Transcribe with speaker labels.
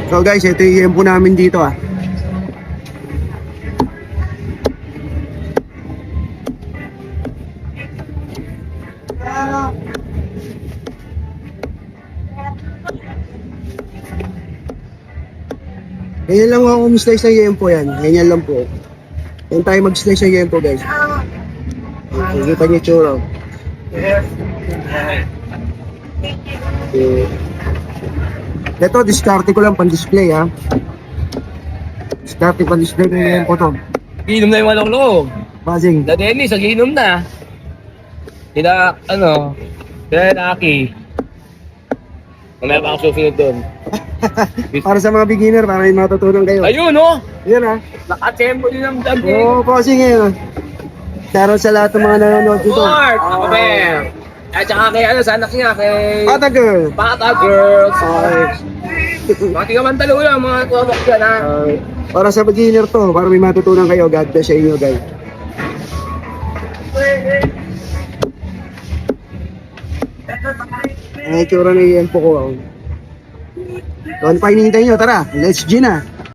Speaker 1: So guys, ito yung yempo namin dito ah. Ganyan lang ako mag-slice ng yempo yan. Ganyan lang po. Yan tayo mag-slice ng yempo guys. Kita niyo tsura. Okay. Ito, diskarte ko lang pang-display ha. Diskarte pang-display ng yempo to.
Speaker 2: Ginom na yung malong-loob.
Speaker 1: Basing.
Speaker 2: Na Dennis, nagiinom na. Kina, kaya Naki. Mamaya pa ako susunod doon.
Speaker 1: Para sa mga beginner, para may matutunan kayo.
Speaker 2: Ayun, oh!
Speaker 1: Yan ha.
Speaker 2: Naka-tempo din ang dad eh.
Speaker 1: Oo, bossing ngayon. Shoutout sa lahat ng mga nanonood dito.
Speaker 2: Lord! Ako, Ben! At saka kay, sa anak niya, kay...
Speaker 1: Pata girl.
Speaker 2: Bata Girls!
Speaker 1: Okay.
Speaker 2: Bakit ka man talo lang, mga tuwabak dyan, ha?
Speaker 1: Para sa beginner to, para may matutunan kayo. God bless sa inyo guys. Ay, tsura na yung po ko. Ano pa hinihintay nyo? Tara, let's G na.